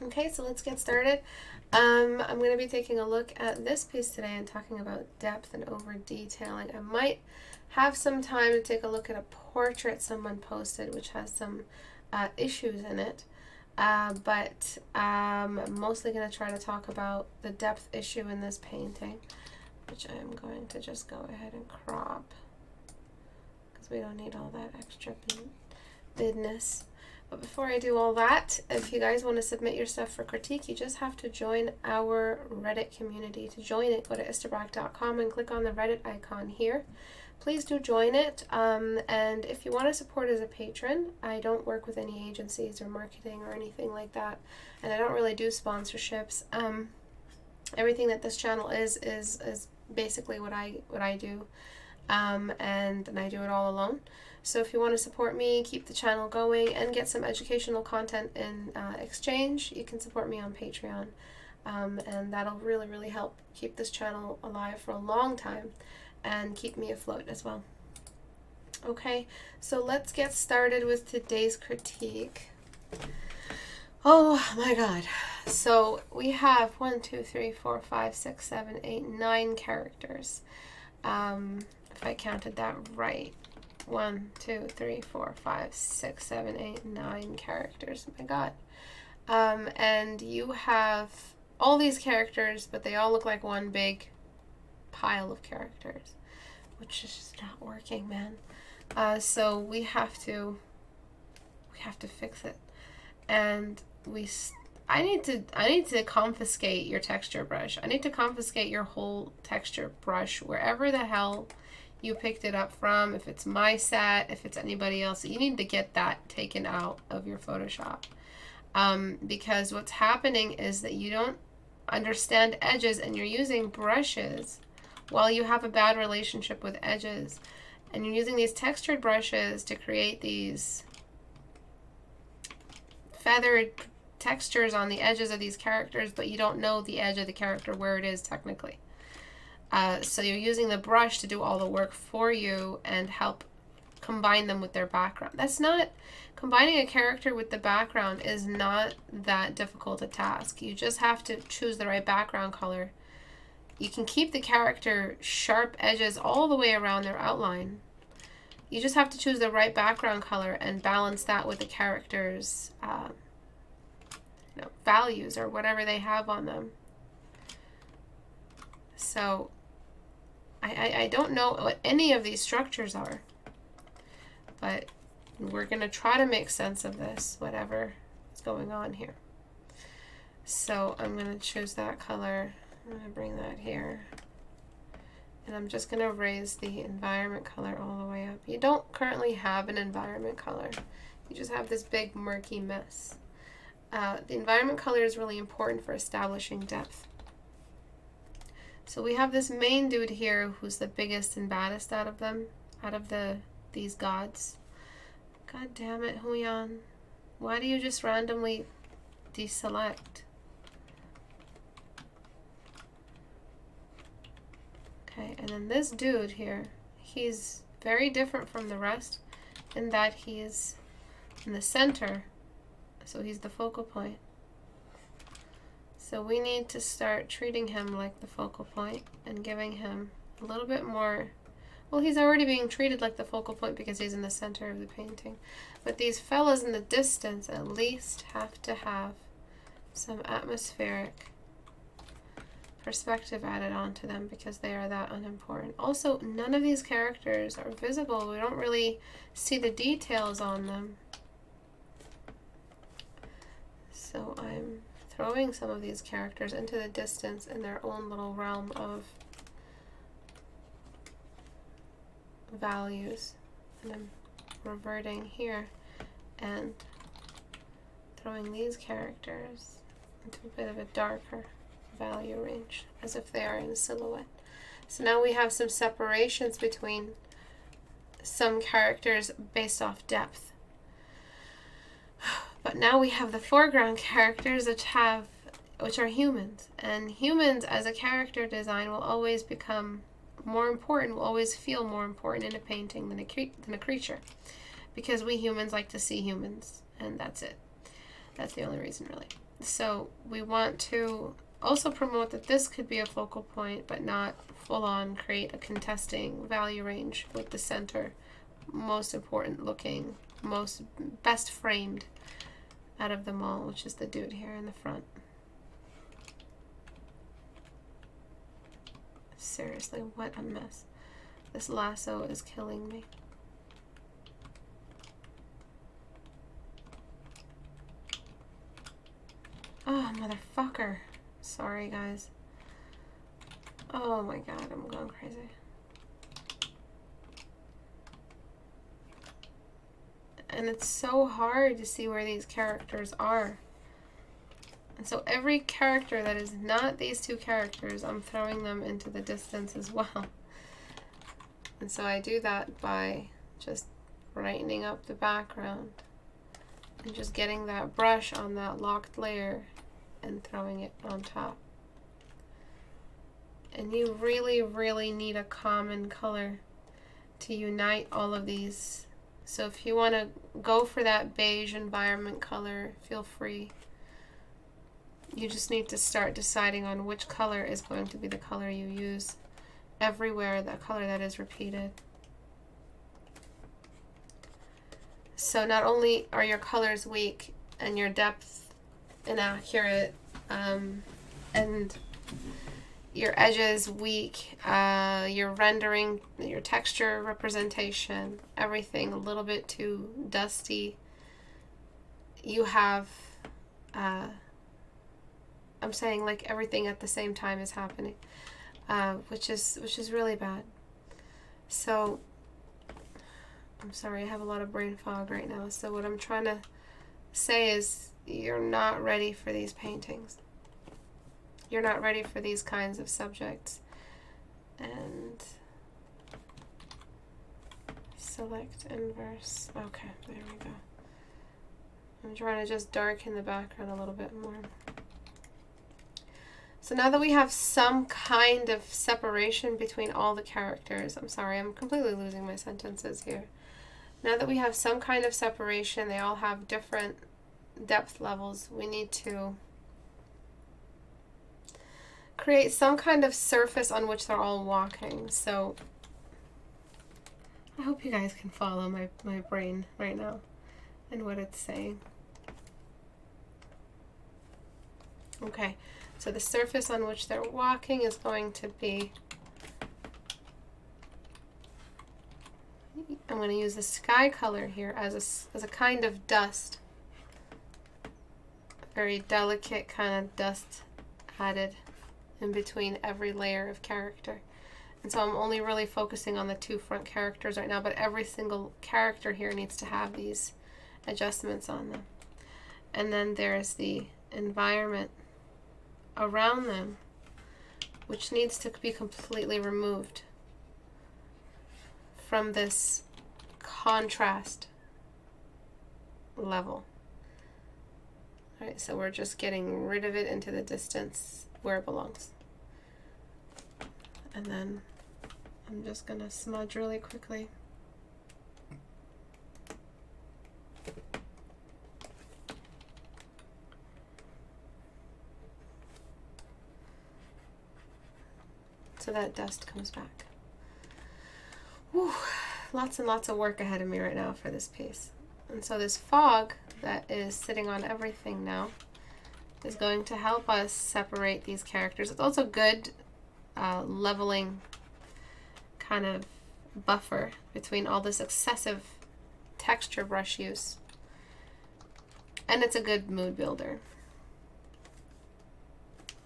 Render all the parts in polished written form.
Okay, so let's get started. I'm going to be taking a look at this piece today and talking about depth and over detailing. I might have some time to take a look at a portrait someone posted which has some issues in it, but I'm mostly going to try to talk about the depth issue in this painting, which I'm going to just go ahead and crop because we don't need all that extra bidness. But before I do all that, if you guys want to submit your stuff for critique, you just have to join our Reddit community. To join it, go to istebrak.com and click on the Reddit icon here. Please do join it. And if you want to support as a patron, I don't work with any agencies or marketing or anything like that. And I don't really do sponsorships. Everything that this channel is basically what I do. And I do it all alone. So if you want to support me, keep the channel going, and get some educational content in exchange, you can support me on Patreon. And that'll really, really help keep this channel alive for a long time and keep me afloat as well. Okay, so let's get started with today's critique. Oh my god. So we have 1, 2, 3, 4, 5, 6, 7, 8, 9 characters. If I counted that right. 1, 2, 3, 4, 5, 6, 7, 8, 9 characters. Oh my god. And you have all these characters, but they all look like one big pile of characters, which is just not working, man. So we have to fix it. And I need to confiscate your texture brush. I need to confiscate your whole texture brush wherever the hell you picked it up from. If it's my set, if it's anybody else, you need to get that taken out of your Photoshop. Because what's happening is that you don't understand edges and you're using brushes while you have a bad relationship with edges. And you're using these textured brushes to create these feathered textures on the edges of these characters, but you don't know the edge of the character where it is technically. So you're using the brush to do all the work for you and help combine them with their background. That's not, combining a character with the background is not that difficult a task. You just have to choose the right background color. You can keep the character sharp edges all the way around their outline. You just have to choose the right background color and balance that with the character's values or whatever they have on them. So I don't know what any of these structures are, but we're going to try to make sense of this, whatever is going on here. So I'm going to choose that color. I'm going to bring that here. And I'm just going to raise the environment color all the way up. You don't currently have an environment color. You just have this big murky mess. The environment color is really important for establishing depth. So we have this main dude here who's the biggest and baddest out of them, out of these gods. God damn it, Huyan. Why do you just randomly deselect? Okay, and then this dude here, he's very different from the rest in that he's in the center, so he's the focal point. So we need to start treating him like the focal point and giving him a little bit more. Well, he's already being treated like the focal point because he's in the center of the painting. But these fellas in the distance at least have to have some atmospheric perspective added onto them because they are that unimportant. Also, none of these characters are visible. We don't really see the details on them. So I'm throwing some of these characters into the distance in their own little realm of values. And I'm reverting here and throwing these characters into a bit of a darker value range as if they are in a silhouette. So now we have some separations between some characters based off depth. But now we have the foreground characters which are humans. And humans as a character design will always become more important, will always feel more important in a painting than a creature. Because we humans like to see humans, and that's it. That's the only reason, really. So we want to also promote that this could be a focal point, but not full on create a contesting value range with the center most important looking, best framed out of them all, which is the dude here in the front. Seriously, what a mess. This lasso is killing me. Oh, motherfucker. Sorry, guys. Oh my god, I'm going crazy. And it's so hard to see where these characters are. And so every character that is not these two characters, I'm throwing them into the distance as well. And so I do that by just brightening up the background and just getting that brush on that locked layer and throwing it on top. And you really, really need a common color to unite all of these. So if you want to go for that beige environment color, feel free. You just need to start deciding on which color is going to be the color you use everywhere, that color that is repeated. So not only are your colors weak and your depth inaccurate, and your edges weak, your rendering, your texture representation, everything a little bit too dusty. You have, I'm saying like everything at the same time is happening, which is really bad. So I'm sorry, I have a lot of brain fog right now. So what I'm trying to say is you're not ready for these paintings. You're not ready for these kinds of subjects. And select inverse. Okay, there we go. I'm trying to just darken the background a little bit more. So now that we have some kind of separation between all the characters, I'm sorry, I'm completely losing my sentences here. Now that we have some kind of separation, they all have different depth levels, we need to create some kind of surface on which they're all walking. So I hope you guys can follow my brain right now and what it's saying. Okay, so the surface on which they're walking is going to be, I'm going to use the sky color here as a kind of dust. Very delicate kind of dust added in between every layer of character. And so I'm only really focusing on the two front characters right now, but every single character here needs to have these adjustments on them. And then there's the environment around them, which needs to be completely removed from this contrast level. All right, so we're just getting rid of it into the distance where it belongs. And then I'm just gonna smudge really quickly. So that dust comes back. Whew, lots and lots of work ahead of me right now for this piece. And so this fog that is sitting on everything now is going to help us separate these characters. It's also good leveling kind of buffer between all this excessive texture brush use. And it's a good mood builder.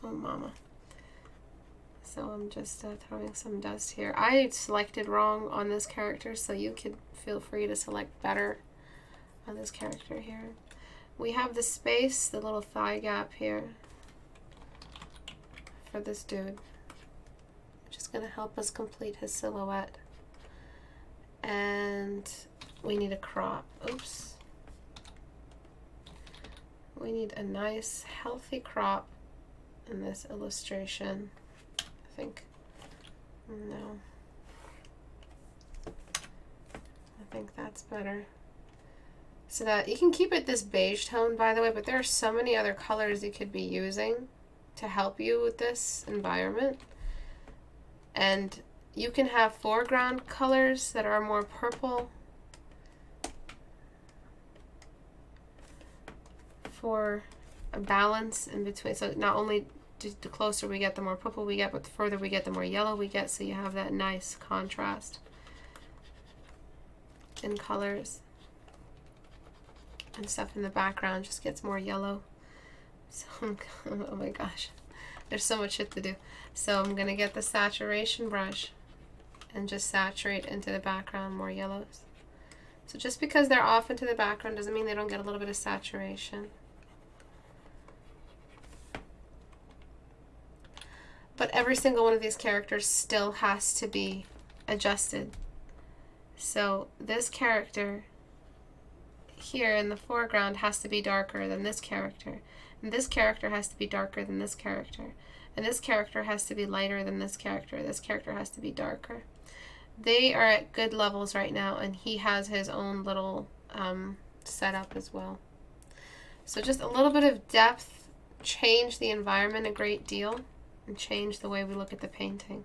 Oh mama. So I'm just throwing some dust here. I selected wrong on this character, so you could feel free to select better on this character here. We have the space, the little thigh gap here for this dude, which is going to help us complete his silhouette. And we need a crop. Oops. We need a nice, healthy crop in this illustration. I think. No. I think that's better. So that you can keep it this beige tone, by the way, but there are so many other colors you could be using to help you with this environment. And you can have foreground colors that are more purple for a balance in between. So not only the closer we get, the more purple we get, but the further we get, the more yellow we get. So you have that nice contrast in colors. And stuff in the background just gets more yellow. So, oh my gosh, there's so much shit to do. So I'm gonna get the saturation brush and just saturate into the background more yellows. So just because they're off into the background doesn't mean they don't get a little bit of saturation. But every single one of these characters still has to be adjusted. So this character here in the foreground has to be darker than this character, and this character has to be darker than this character, and this character has to be lighter than this character has to be darker. They are at good levels right now, and he has his own little setup as well. So just a little bit of depth, change the environment a great deal, and change the way we look at the painting,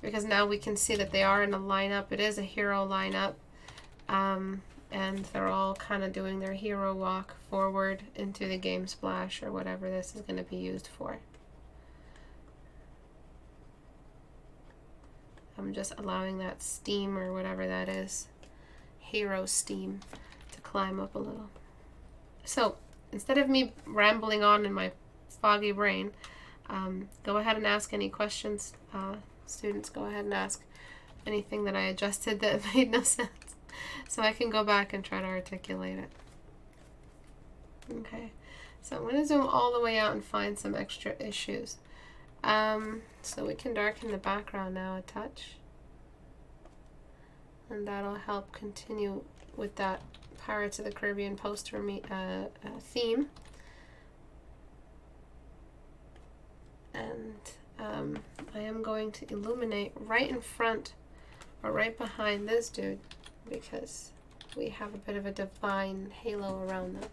because now we can see that they are in a lineup. It is a hero lineup. And they're all kind of doing their hero walk forward into the game splash or whatever this is going to be used for. I'm just allowing that steam or whatever that is, hero steam, to climb up a little. So instead of me rambling on in my foggy brain, go ahead and ask any questions. Students, go ahead and ask anything that I adjusted that made no sense, so I can go back and try to articulate it. Okay, so I'm going to zoom all the way out and find some extra issues. So we can darken the background now a touch, and that'll help continue with that Pirates of the Caribbean poster theme. And I am going to illuminate right in front or right behind this dude, because we have a bit of a divine halo around them.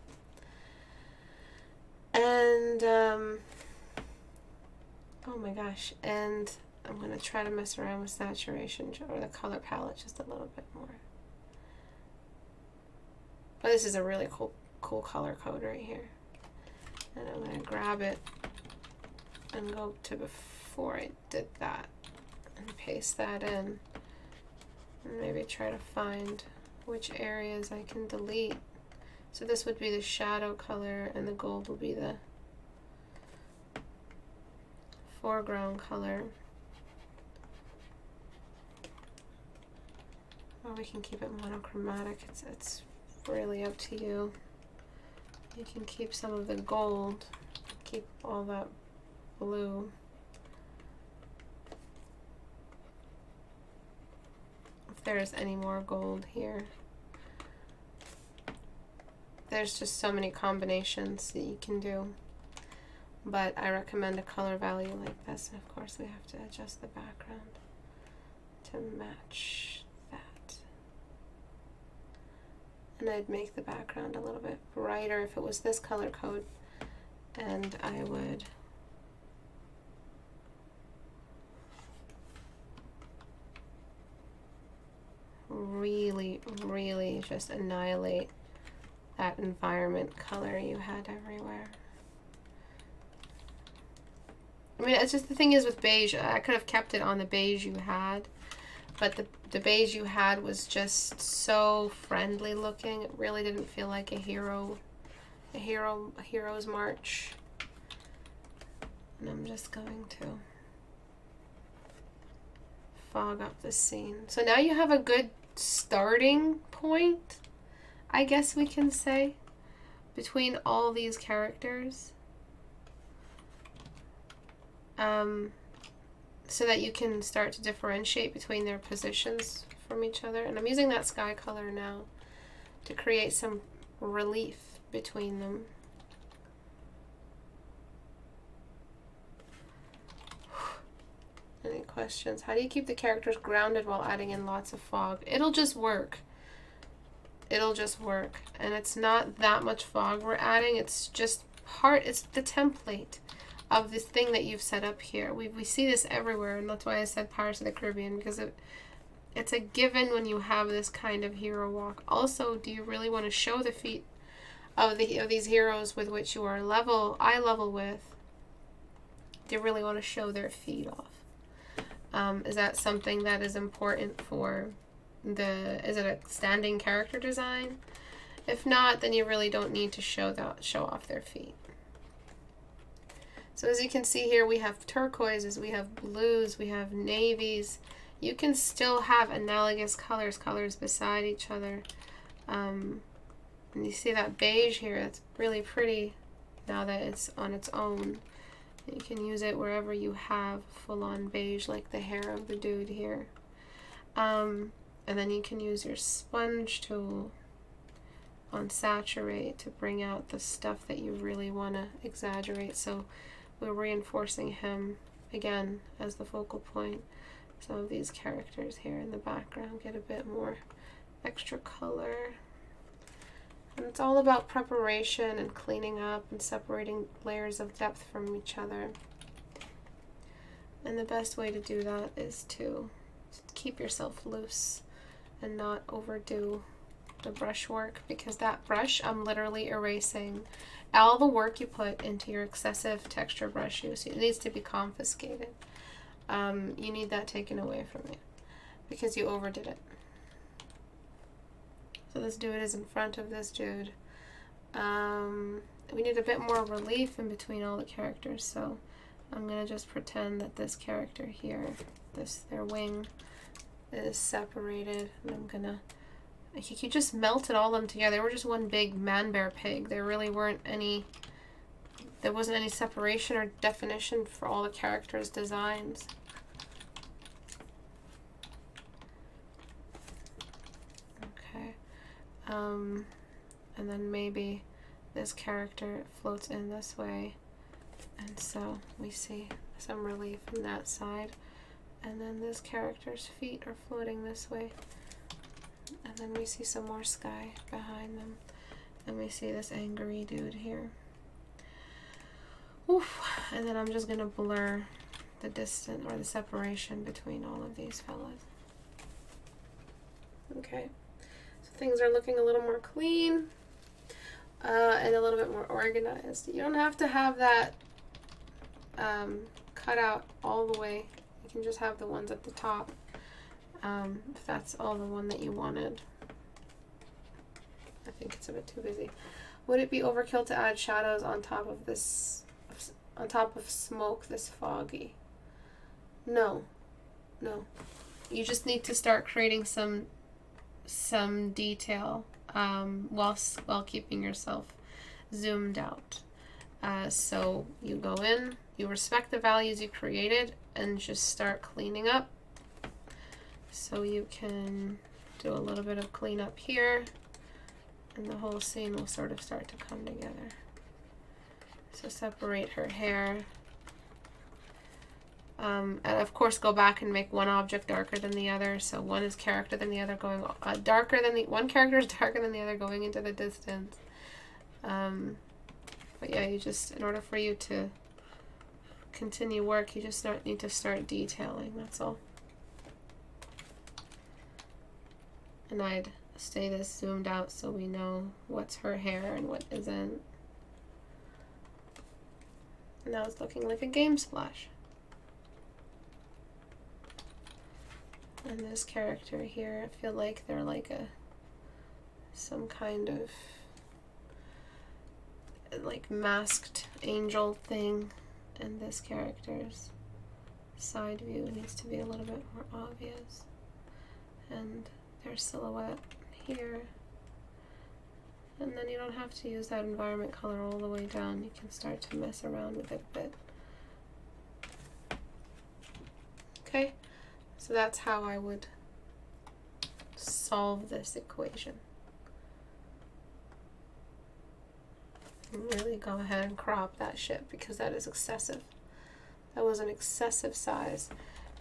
And oh my gosh, and I'm going to try to mess around with saturation or the color palette just a little bit more. But this is a really cool color code right here. And I'm going to grab it and go to before I did that and paste that in. And maybe try to find which areas I can delete. So this would be the shadow color, and the gold will be the foreground color. Or we can keep it monochromatic. It's really up to you. You can keep some of the gold, keep all that blue. If there's any more gold here. There's just so many combinations that you can do. But I recommend a color value like this. And of course we have to adjust the background to match that. And I'd make the background a little bit brighter if it was this color code. And I would really just annihilate that environment color you had everywhere. I mean, it's just the thing is with beige, I could have kept it on the beige you had, but the beige you had was just so friendly looking. It really didn't feel like a hero's march. And I'm just going to fog up the scene. So now you have a good starting point, I guess we can say, between all these characters. So that you can start to differentiate between their positions from each other. And I'm using that sky color now to create some relief between them. Any questions? How do you keep the characters grounded while adding in lots of fog? It'll just work. it'll just work. And it's not that much fog we're adding. It's just it's the template of this thing that you've set up here. We see this everywhere, and that's why I said Pirates of the Caribbean, because it's a given when you have this kind of hero walk. Also, do you really want to show the feet of these heroes with which you are eye level with? Do you really want to show their feet off? Is that something that is important for is it a standing character design? If not, then you really don't need to show off their feet. So as you can see here, we have turquoises, we have blues, we have navies. You can still have analogous colors beside each other. And you see that beige here, that's really pretty now that it's on its own. You can use it wherever you have full-on beige, like the hair of the dude here. And then you can use your sponge tool on saturate to bring out the stuff that you really want to exaggerate. So we're reinforcing him again as the focal point. Some of these characters here in the background get a bit more extra color. And it's all about preparation and cleaning up and separating layers of depth from each other. And the best way to do that is to keep yourself loose and not overdo the brush work, because that brush, I'm literally erasing all the work you put into your excessive texture brush use. It needs to be confiscated. You need that taken away from you because you overdid it. So this dude is in front of this dude. We need a bit more relief in between all the characters, so I'm gonna just pretend that this character here, their wing, is separated, and I'm gonna. He just melted all of them together. They were just one big man-bear pig. There really weren't any. There wasn't any separation or definition for all the characters' designs. Okay. And then maybe this character floats in this way, and so we see some relief from that side. And then this character's feet are floating this way. And then we see some more sky behind them. And we see this angry dude here. Oof. And then I'm just going to blur the distance or the separation between all of these fellas. Okay. So things are looking a little more clean and a little bit more organized. You don't have to have that cut out all the way. You can just have the ones at the top. If that's all the one that you wanted. I think it's a bit too busy. Would it be overkill to add shadows on top of this, on top of smoke this foggy? No. You just need to start creating some detail while keeping yourself zoomed out. So you go in, you respect the values you created, and just start cleaning up. So you can do a little bit of cleanup here, and the whole scene will sort of start to come together. So separate her hair. And of course go back and make one object darker than the other. So one is character than the other going one character is darker than the other going into the distance. But yeah, you just, in order for you to continue work, you just need to start detailing, that's all. And I'd stay this zoomed out so we know what's her hair and what isn't. Now it's looking like a game splash. And this character here, I feel like they're like some kind of like masked angel thing. And this character's side view needs to be a little bit more obvious. And their silhouette here. And then you don't have to use that environment color all the way down. You can start to mess around with it a bit. Okay, so that's how I would solve this equation. And really go ahead and crop that shit because that is excessive. That was an excessive size.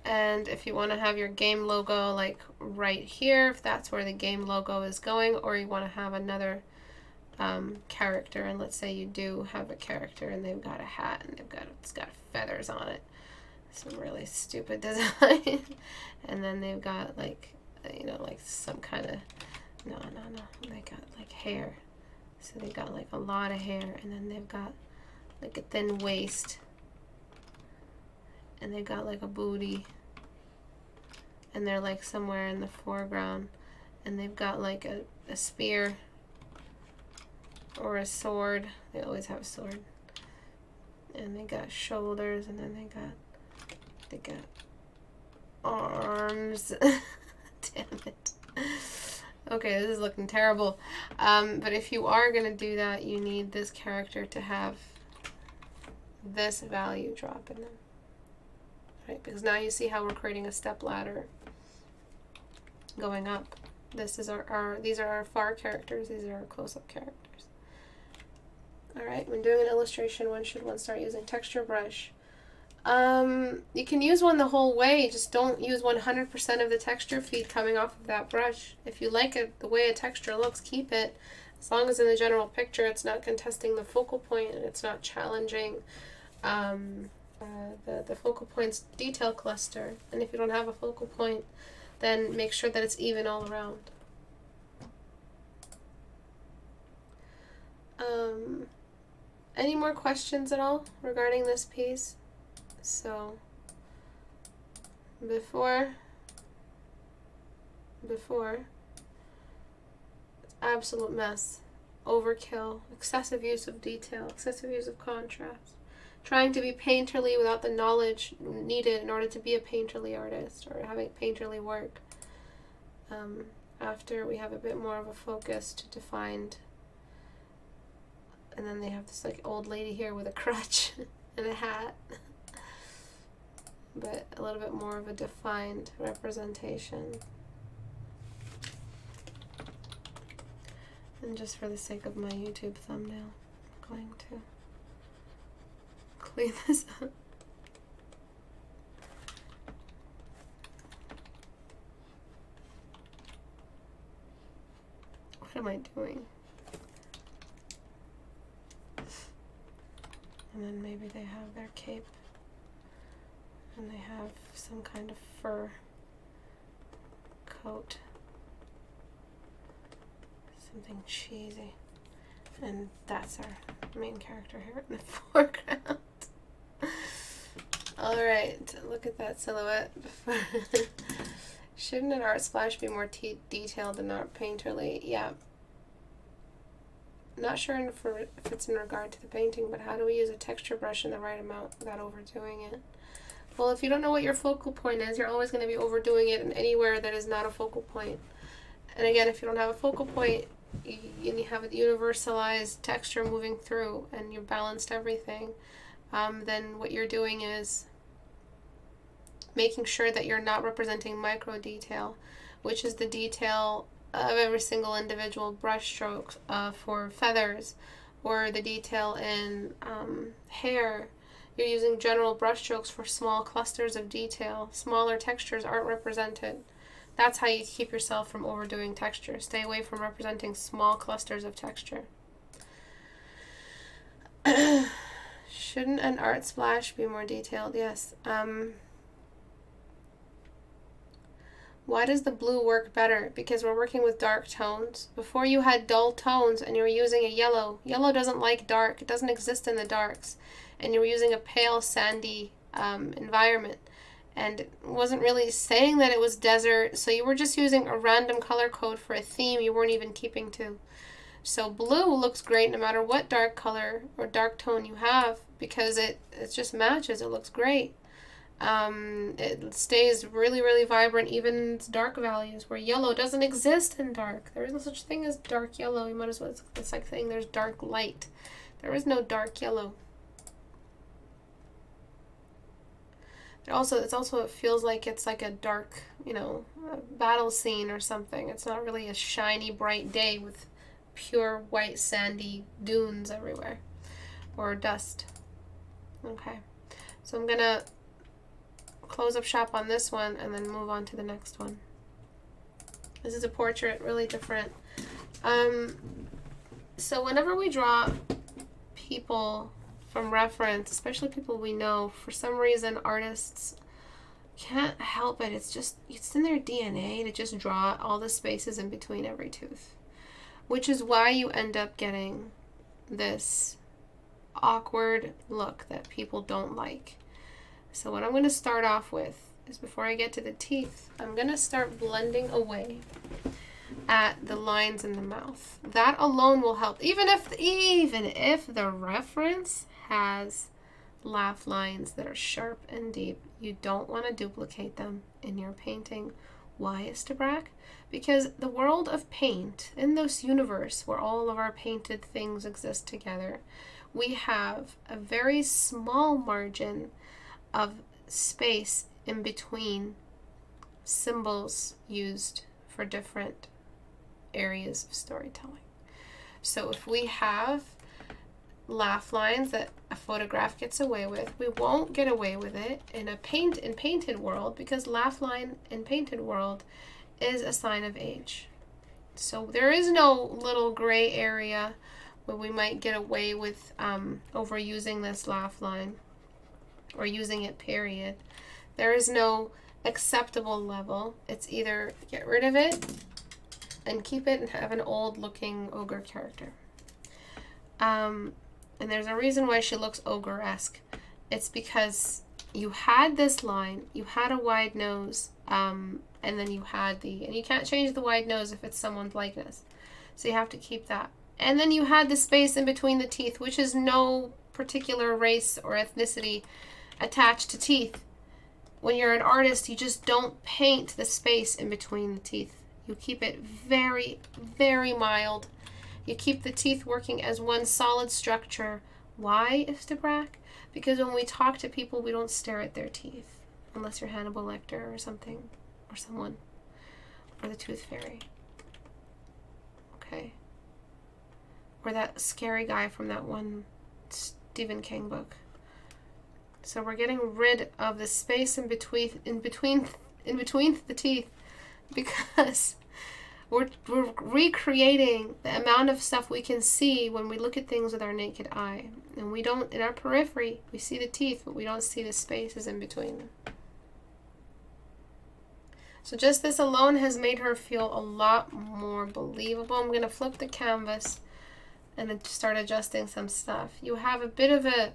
And if you want to have your game logo like right here, if that's where the game logo is going, or you want to have another character, and let's say you do have a character and they've got a hat and it's got feathers on it, some really stupid design, and then they've got like, you know, like some kind of, no, they got like hair, so they've got like a lot of hair, and then they've got like a thin waist, and they've got like a booty, and they're like somewhere in the foreground, and they've got like a spear or a sword. They always have a sword. And they got shoulders, and then they got arms. Damn it. Okay, this is looking terrible. But if you are going to do that, you need this character to have this value drop in them. Right? Because now you see how we're creating a step ladder going up. This is these are our far characters, these are our close-up characters. Alright, when doing an illustration, when should one start using texture brush? You can use one the whole way, just don't use 100% of the texture feed coming off of that brush. If you like it, the way a texture looks, keep it. As long as in the general picture it's not contesting the focal point and it's not challenging the focal point's detail cluster. And if you don't have a focal point, then make sure that it's even all around. Any more questions at all regarding this piece? So, before, it's absolute mess, overkill, excessive use of detail, excessive use of contrast, trying to be painterly without the knowledge needed in order to be a painterly artist or having painterly work. After we have a bit more of a focused, defined, and then they have this like old lady here with a crutch and a hat, but a little bit more of a defined representation. And just for the sake of my YouTube thumbnail, I'm going to clean this up. What am I doing? And then maybe they have their cape, and they have some kind of fur coat, something cheesy, and that's our main character here in the foreground. Alright, look at that silhouette. Shouldn't an art splash be more detailed and not painterly? Yeah. Not sure if it's in regard to the painting, but how do we use a texture brush in the right amount without overdoing it? Well, if you don't know what your focal point is, you're always going to be overdoing it in anywhere that is not a focal point. And again, if you don't have a focal point, you have a universalized texture moving through, and you've balanced everything, then what you're doing is making sure that you're not representing micro detail, which is the detail of every single individual brush stroke for feathers, or the detail in hair. You're using general brush strokes for small clusters of detail. Smaller textures aren't represented. That's how you keep yourself from overdoing texture. Stay away from representing small clusters of texture. Shouldn't an art splash be more detailed? Yes. Why does the blue work better? Because we're working with dark tones. Before you had dull tones and you were using a yellow. Yellow doesn't like dark. It doesn't exist in the darks. And you were using a pale, sandy environment. And it wasn't really saying that it was desert. So you were just using a random color code for a theme you weren't even keeping to. So blue looks great no matter what dark color or dark tone you have, because it just matches. It looks great. It stays really, really vibrant even in its dark values, where yellow doesn't exist in dark. There is no such thing as dark yellow. You might as well, it's like saying there's dark light. There is no dark yellow. It feels like it's like a dark, a battle scene or something. It's not really a shiny, bright day with pure white sandy dunes everywhere, or dust. Okay, so I'm gonna close up shop on this one and then move on to the next one. This is a portrait, really different. So whenever we draw people from reference, especially people we know, for some reason artists can't help it. It's in their DNA to just draw all the spaces in between every tooth, which is why you end up getting this awkward look that people don't like. So what I'm going to start off with is, before I get to the teeth, I'm going to start blending away at the lines in the mouth. That alone will help. Even if the reference has laugh lines that are sharp and deep, you don't want to duplicate them in your painting. Why, Istebrak? Because the world of paint, in this universe where all of our painted things exist together, we have a very small margin of space in between symbols used for different areas of storytelling. So if we have laugh lines that a photograph gets away with, we won't get away with it in painted world, because laugh line in painted world is a sign of age. So there is no little gray area where we might get away with overusing this laugh line or using it, period. There is no acceptable level. It's either get rid of it and keep it and have an old looking ogre character. And there's a reason why she looks ogre-esque. It's because you had this line, you had a wide nose, and then you had and you can't change the wide nose if it's someone's likeness. So you have to keep that. And then you had the space in between the teeth, which is no particular race or ethnicity attached to teeth. When you're an artist, you just don't paint the space in between the teeth. You keep it very, very mild. You keep the teeth working as one solid structure. Why, Istebrak? Because when we talk to people, we don't stare at their teeth. Unless you're Hannibal Lecter or something. Or someone. Or the Tooth Fairy. Okay. Or that scary guy from that one Stephen King book. So we're getting rid of the space in between the teeth, because we're recreating the amount of stuff we can see when we look at things with our naked eye. And we don't, in our periphery, we see the teeth, but we don't see the spaces in between them. So just this alone has made her feel a lot more believable. I'm going to flip the canvas and then start adjusting some stuff. You have a bit of a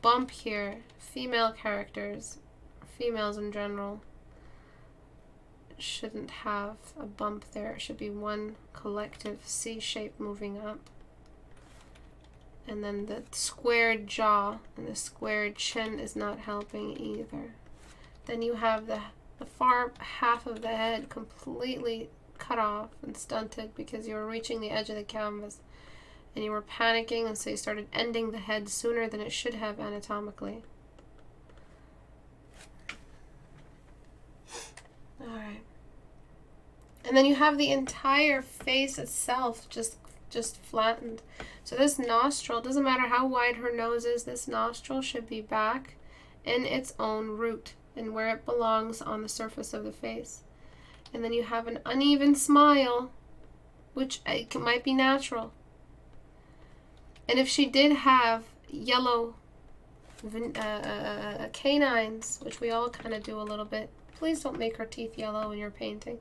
bump here. Female characters, females in general, shouldn't have a bump there. It should be one collective C shape moving up. And then the squared jaw and the squared chin is not helping either. Then you have the far half of the head completely cut off and stunted because you were reaching the edge of the canvas and you were panicking, and so you started ending the head sooner than it should have anatomically. Alright. And then you have the entire face itself just flattened. So this nostril, doesn't matter how wide her nose is, this nostril should be back in its own root and where it belongs on the surface of the face. And then you have an uneven smile, which might be natural. And if she did have yellow canines, which we all kind of do a little bit, please don't make her teeth yellow in your painting.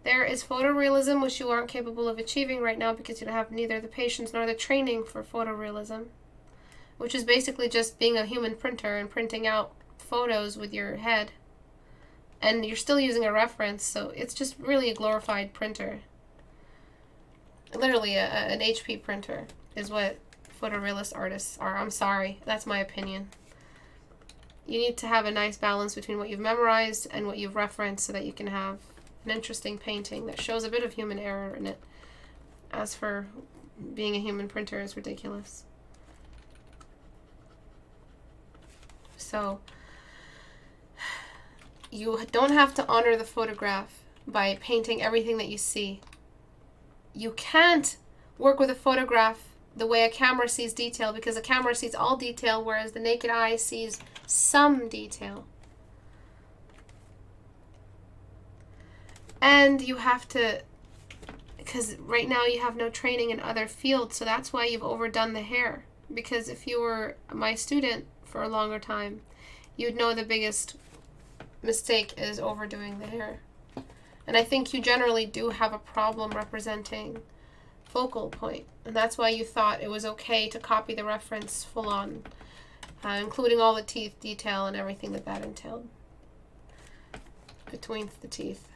There is photorealism, which you aren't capable of achieving right now because you don't have neither the patience nor the training for photorealism, which is basically just being a human printer and printing out photos with your head. And you're still using a reference, so it's just really a glorified printer. Literally an HP printer is what photorealist artists are. I'm sorry, that's my opinion. You need to have a nice balance between what you've memorized and what you've referenced so that you can have an interesting painting that shows a bit of human error in it. As for being a human printer, is ridiculous. So you don't have to honor the photograph by painting everything that you see. You can't work with a photograph the way a camera sees detail, because a camera sees all detail, whereas the naked eye sees some detail. And you have to, because right now you have no training in other fields, so that's why you've overdone the hair. Because if you were my student for a longer time, you'd know the biggest mistake is overdoing the hair. And I think you generally do have a problem representing focal point. And that's why you thought it was okay to copy the reference full on, including all the teeth detail and everything that entailed between the teeth.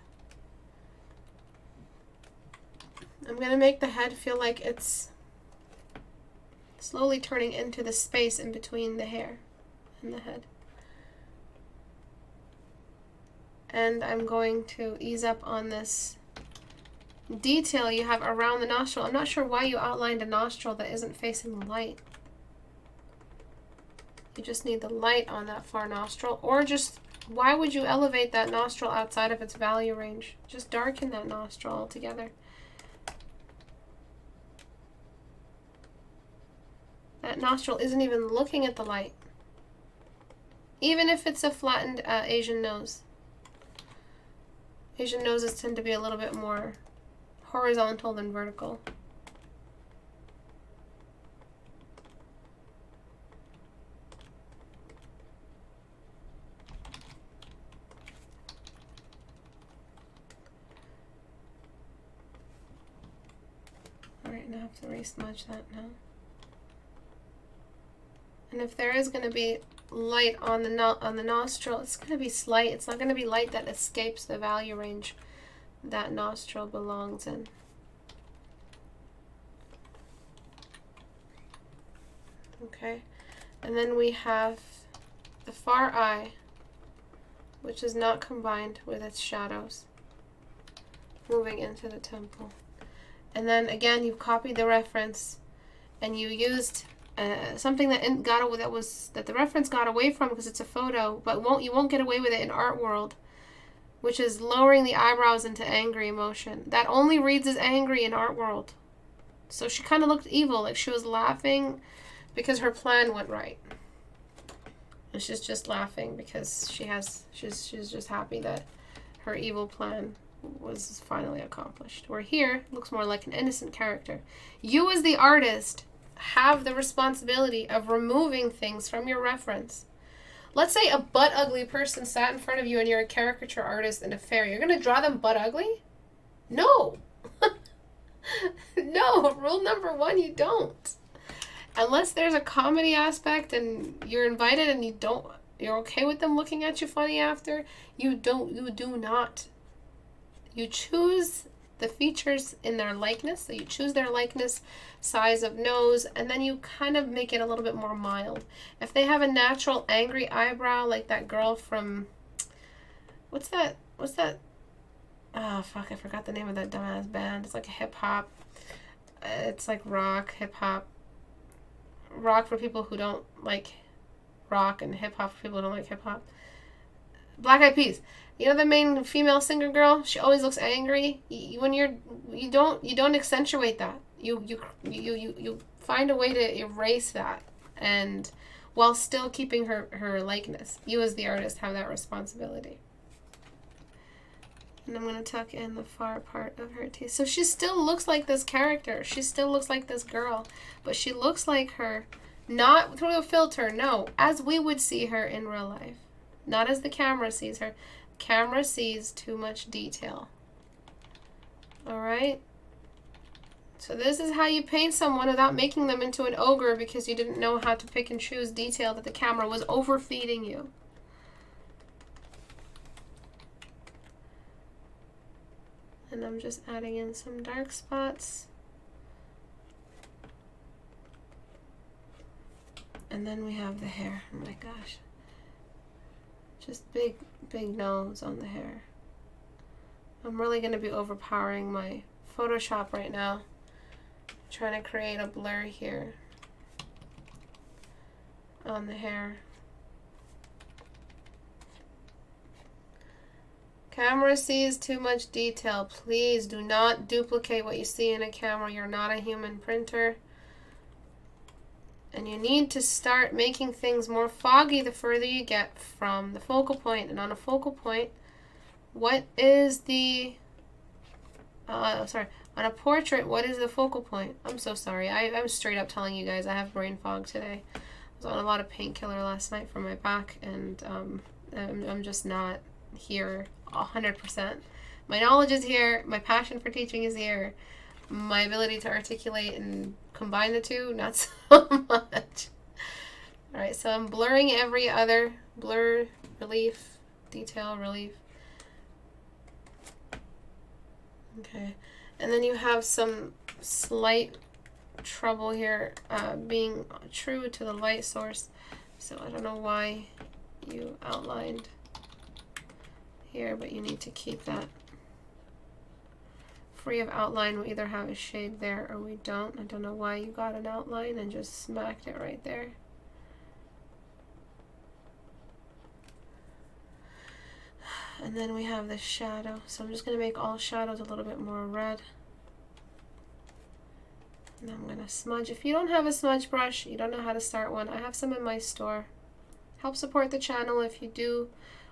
I'm going to make the head feel like it's slowly turning into the space in between the hair and the head. And I'm going to ease up on this detail you have around the nostril. I'm not sure why you outlined a nostril that isn't facing the light. You just need the light on that far nostril, or just, why would you elevate that nostril outside of its value range? Just darken that nostril altogether. That nostril isn't even looking at the light, even if it's a flattened Asian nose. Asian noses tend to be a little bit more horizontal than vertical. Alright, now I have to re-smudge that now. And if there is going to be light on the nostril, it's going to be slight. It's not going to be light that escapes the value range that nostril belongs in. Okay, and then we have the far eye, which is not combined with its shadows, moving into the temple. And then again, you've copied the reference, and you used something that the reference got away from because it's a photo, but you won't get away with it in art world, which is lowering the eyebrows into angry emotion. That only reads as angry in art world. So she kind of looked evil, like she was laughing because her plan went right. And she's just laughing because she's just happy that her evil plan was finally accomplished. Where here, it looks more like an innocent character. You as the artist have the responsibility of removing things from your reference. Let's say a butt ugly person sat in front of you and you're a caricature artist in a fair. You're going to draw them butt ugly? No. No, rule number one, you don't. Unless there's a comedy aspect and you're invited and you're okay with them looking at you funny after, you do not. You choose the features in their likeness. So you choose their likeness, size of nose, and then you kind of make it a little bit more mild. If they have a natural angry eyebrow, like that girl from, what's that? Oh, fuck, I forgot the name of that dumbass band. It's like a hip-hop. It's like rock, hip-hop. Rock for people who don't like rock, and hip-hop for people who don't like hip-hop. Black Eyed Peas. You know the main female singer girl? She always looks angry. You don't accentuate that. You find a way to erase that, and while still keeping her likeness. You as the artist have that responsibility. And I'm going to tuck in the far part of her teeth. So she still looks like this character. She still looks like this girl. But she looks like her, not through a filter, no, as we would see her in real life. Not as the camera sees her. Camera sees too much detail. Alright? So this is how you paint someone without making them into an ogre because you didn't know how to pick and choose detail that the camera was overfeeding you. And I'm just adding in some dark spots. And then we have the hair. Oh my gosh. Just big nose on the hair. I'm really going to be overpowering my Photoshop right now. Trying to create a blur here on the hair. Camera sees too much detail. Please do not duplicate what you see in a camera. You're not a human printer. And you need to start making things more foggy the further you get from the focal point. And on a focal point, what is the, on a portrait, what is the focal point? I'm so sorry. I'm straight up telling you guys I have brain fog today. I was on a lot of painkiller last night for my back, and I'm just not here 100%. My knowledge is here. My passion for teaching is here. My ability to articulate and combine the two, not so much. Alright, so I'm blurring every other blur, relief, detail, relief. Okay, and then you have some slight trouble here being true to the light source. So I don't know why you outlined here, but you need to keep that free of outline. We either have a shade there or we don't. I don't know why you got an outline and just smacked it right there. And then we have the shadow. So I'm just going to make all shadows a little bit more red. And I'm going to smudge. If you don't have a smudge brush, you don't know how to start one, I have some in my store. Help support the channel if you do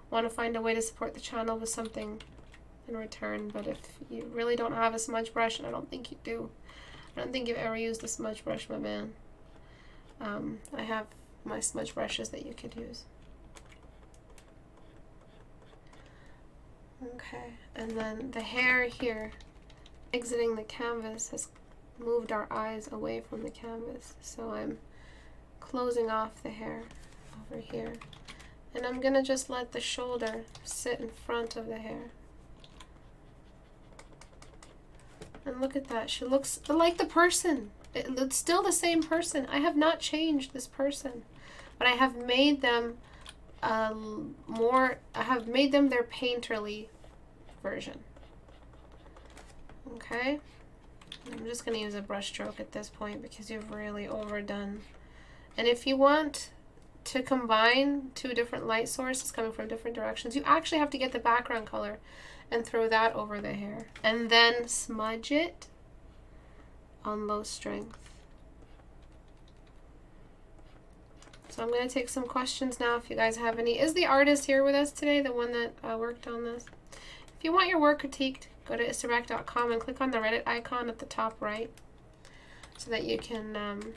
want to find a way to support the channel with something in return. But if you really don't have a smudge brush, and I don't think you do, I don't think you've ever used a smudge brush, my man, I have my smudge brushes that you could use. Okay, and then the hair here exiting the canvas has moved our eyes away from the canvas, so I'm closing off the hair over here, and I'm gonna just let the shoulder sit in front of the hair. And look at that. She looks like the person. It's still the same person. I have not changed this person. But I have made them I have made them their painterly version. Okay? I'm just going to use a brush stroke at this point because you've really overdone. And if you want to combine two different light sources coming from different directions, you actually have to get the background color and throw that over the hair. And then smudge it on low strength. So I'm going to take some questions now if you guys have any. Is the artist here with us today, the one that worked on this? If you want your work critiqued, go to Istebrak.com and click on the Reddit icon at the top right so that you can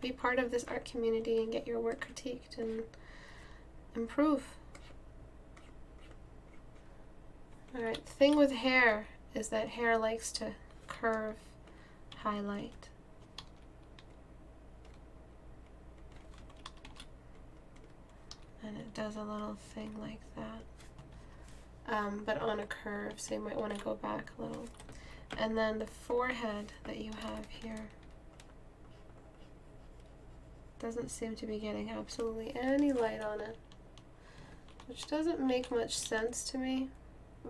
be part of this art community and get your work critiqued and improve. Alright, the thing with hair is that hair likes to curve, highlight. And it does a little thing like that. But on a curve, so you might want to go back a little. And then the forehead that you have here doesn't seem to be getting absolutely any light on it, which doesn't make much sense to me.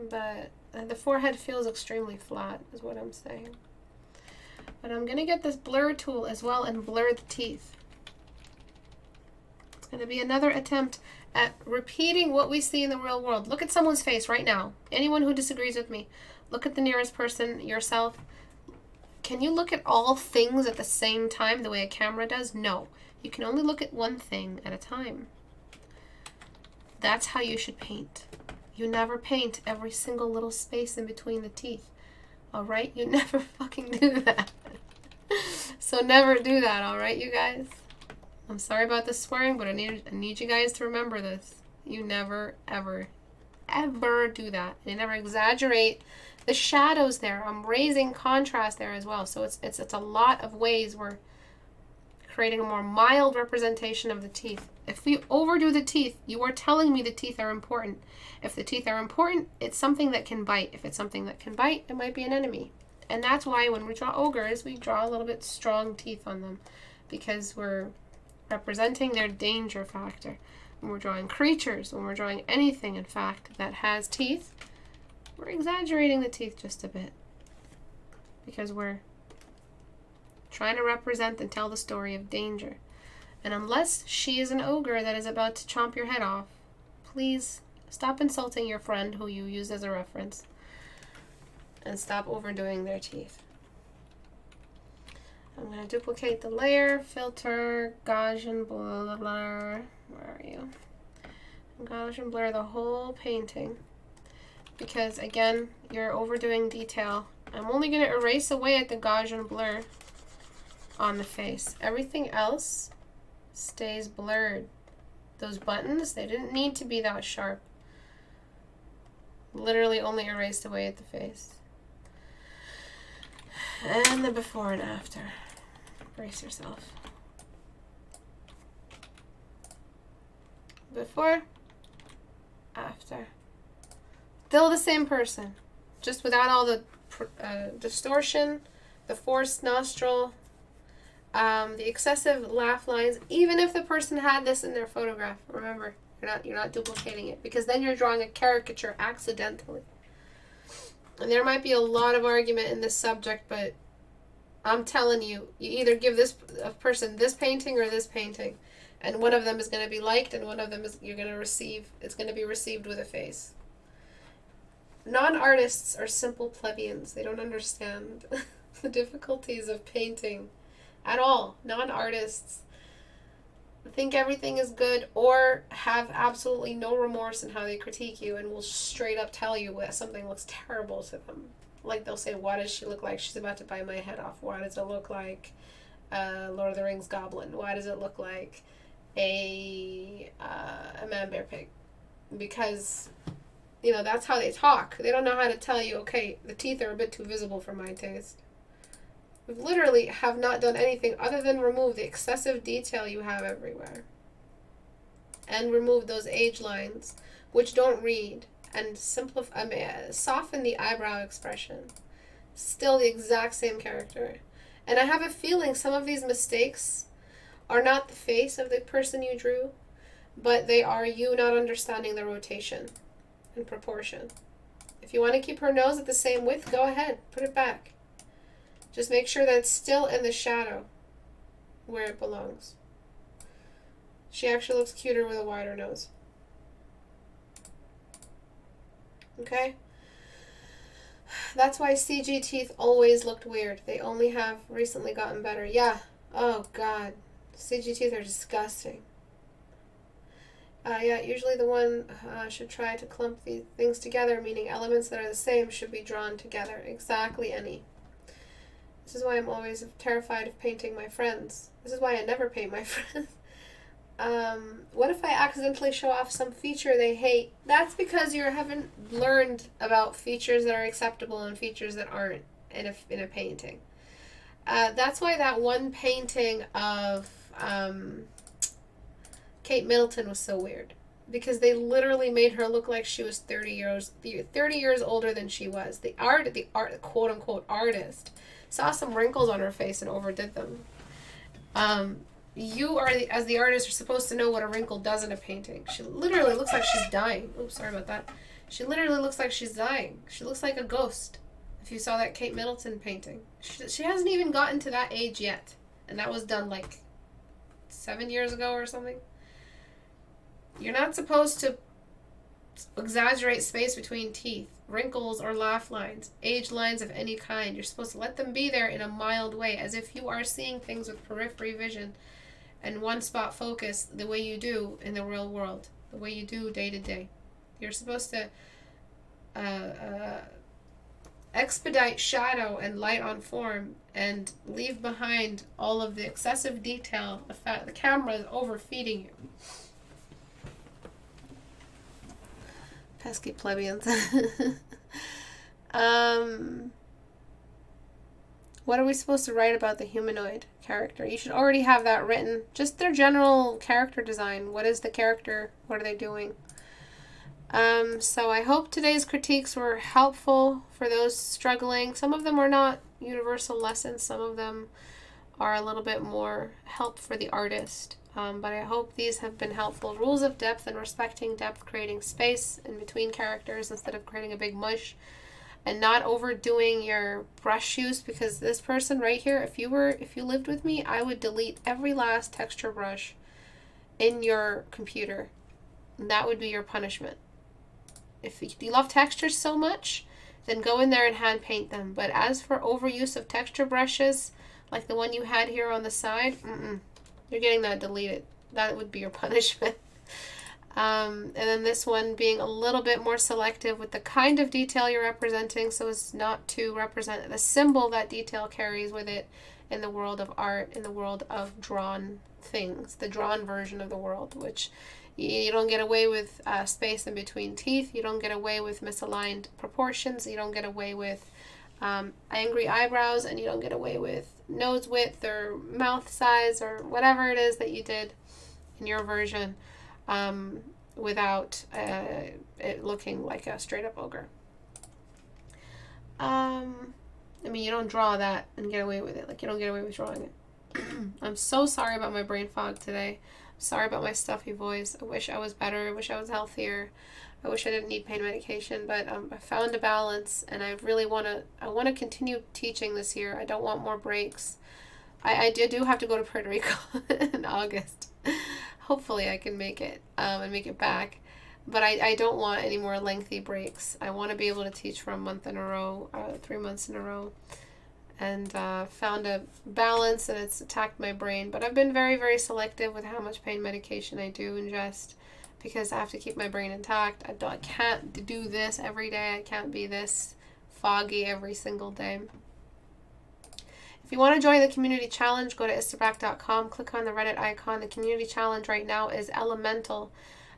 But the forehead feels extremely flat is what I'm saying. But I'm going to get this blur tool as well and blur the teeth. It's going to be another attempt at repeating what we see in the real world. Look at someone's face right now. Anyone who disagrees with me, look at the nearest person, yourself. Can you look at all things at the same time the way a camera does? No. You can only look at one thing at a time. That's how you should paint. You never paint every single little space in between the teeth. Alright? You never fucking do that. So never do that, alright, you guys? I'm sorry about the swearing, but I need you guys to remember this. You never, ever, ever do that. You never exaggerate the shadows there. I'm raising contrast there as well. So it's a lot of ways we're creating a more mild representation of the teeth. If we overdo the teeth, you are telling me the teeth are important. If the teeth are important, it's something that can bite. If it's something that can bite, it might be an enemy. And that's why when we draw ogres, we draw a little bit strong teeth on them, because we're representing their danger factor. When we're drawing creatures, when we're drawing anything, in fact, that has teeth, we're exaggerating the teeth just a bit, because we're trying to represent and tell the story of danger. And unless she is an ogre that is about to chomp your head off, please stop insulting your friend who you used as a reference and stop overdoing their teeth. I'm going to duplicate the layer, filter, Gaussian blur. Where are you? Gaussian blur the whole painting. Because again, you're overdoing detail. I'm only going to erase away at the Gaussian blur on the face. Everything else stays blurred. Those buttons, they didn't need to be that sharp. Literally only erased away at the face. And the before and after. Brace yourself. Before, after. Still the same person, just without all the distortion, the forced nostril, the excessive laugh lines. Even if the person had this in their photograph, remember, you're not duplicating it, because then you're drawing a caricature accidentally. And there might be a lot of argument in this subject, but I'm telling you, you either give this person this painting or this painting, and one of them is going to be liked, and one of them is it's going to be received with a face. Non-artists are simple plebeians. They don't understand the difficulties of painting at all. Non-artists think everything is good or have absolutely no remorse in how they critique you and will straight up tell you that something looks terrible to them. Like they'll say, why does she look like she's about to bite my head off? Why does it look like Lord of the Rings goblin? Why does it look like a man-bear pig? Because, you know, that's how they talk. They don't know how to tell you, okay, the teeth are a bit too visible for my taste. We literally have not done anything other than remove the excessive detail you have everywhere. And remove those age lines, which don't read, and soften the eyebrow expression. Still the exact same character. And I have a feeling some of these mistakes are not the face of the person you drew, but they are you not understanding the rotation and proportion. If you want to keep her nose at the same width, go ahead, put it back. Just make sure that it's still in the shadow where it belongs. She actually looks cuter with a wider nose. Okay? That's why CG teeth always looked weird. They only have recently gotten better. Yeah. Oh, God. CG teeth are disgusting. Yeah, usually the one should try to clump these things together, meaning elements that are the same should be drawn together. Exactly, Annie. This is why I'm always terrified of painting my friends. This is why I never paint my friends. What if I accidentally show off some feature they hate? That's because you haven't learned about features that are acceptable and features that aren't in a painting. That's why that one painting of Kate Middleton was so weird. Because they literally made her look like she was 30 years older than she was. The quote-unquote artist saw some wrinkles on her face and overdid them. You as the artist, are supposed to know what a wrinkle does in a painting. She literally looks like she's dying. Oops, sorry about that. She literally looks like she's dying. She looks like a ghost. If you saw that Kate Middleton painting. She hasn't even gotten to that age yet. And that was done like 7 years ago or something. You're not supposed to exaggerate space between teeth, wrinkles or laugh lines, age lines of any kind. You're supposed to let them be there in a mild way, as if you are seeing things with periphery vision and one spot focus the way you do in the real world, the way you do day to day. You're supposed to expedite shadow and light on form and leave behind all of the excessive detail. The camera is overfeeding you. Pesky plebeians. What are we supposed to write about the humanoid character? You should already have that written. Just their general character design. What is the character? What are they doing? So I hope today's critiques were helpful for those struggling. Some of them are not universal lessons. Some of them are a little bit more help for the artist. But I hope these have been helpful. Rules of depth and respecting depth, creating space in between characters instead of creating a big mush, and not overdoing your brush use, because this person right here, if you lived with me, I would delete every last texture brush in your computer. And that would be your punishment. If you love textures so much, then go in there and hand paint them. But as for overuse of texture brushes, like the one you had here on the side, you're getting that deleted. That would be your punishment. And then this one being a little bit more selective with the kind of detail you're representing, so as not to represent the symbol that detail carries with it in the world of art, in the world of drawn things, the drawn version of the world, which you don't get away with space in between teeth, you don't get away with misaligned proportions, you don't get away with angry eyebrows, and you don't get away with nose width or mouth size or whatever it is that you did in your version. Without it looking like a straight up ogre. I mean, you don't draw that and get away with it. Like, you don't get away with drawing it. I'm so sorry about my brain fog today. I'm sorry about my stuffy voice. I wish I was better. I wish I was healthier. I wish I didn't need pain medication, but I found a balance, and I really want to continue teaching this year. I don't want more breaks. I do have to go to Puerto Rico in August. Hopefully I can make it and make it back. But I don't want any more lengthy breaks. I want to be able to teach for a month in a row, 3 months in a row. And found a balance, and it's attacked my brain. But I've been very, very selective with how much pain medication I do ingest, because I have to keep my brain intact. I can't do this every day. I can't be this foggy every single day. If you want to join the community challenge, go to istebrak.com, click on the Reddit icon. The community challenge right now is Elemental.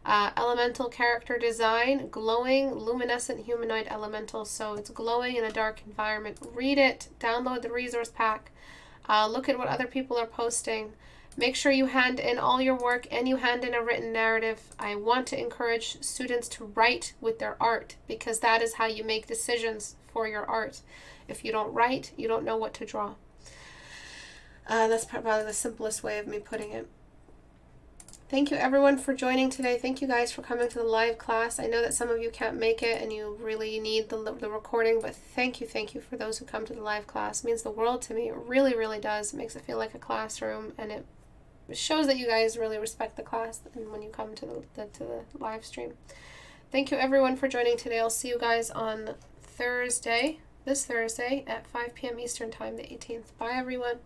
Elemental character design, glowing, luminescent humanoid elemental. So it's glowing in a dark environment. Read it, download the resource pack, look at what other people are posting. Make sure you hand in all your work and you hand in a written narrative. I want to encourage students to write with their art, because that is how you make decisions for your art. If you don't write, you don't know what to draw. That's probably the simplest way of me putting it. Thank you everyone for joining today. Thank you guys for coming to the live class. I know that some of you can't make it and you really need the recording, but thank you for those who come to the live class. It means the world to me. It really, really does. It makes it feel like a classroom, and it shows that you guys really respect the class and when you come to the live stream. Thank you everyone for joining today. I'll see you guys on this Thursday at 5 p.m. Eastern Time, the 18th. Bye everyone.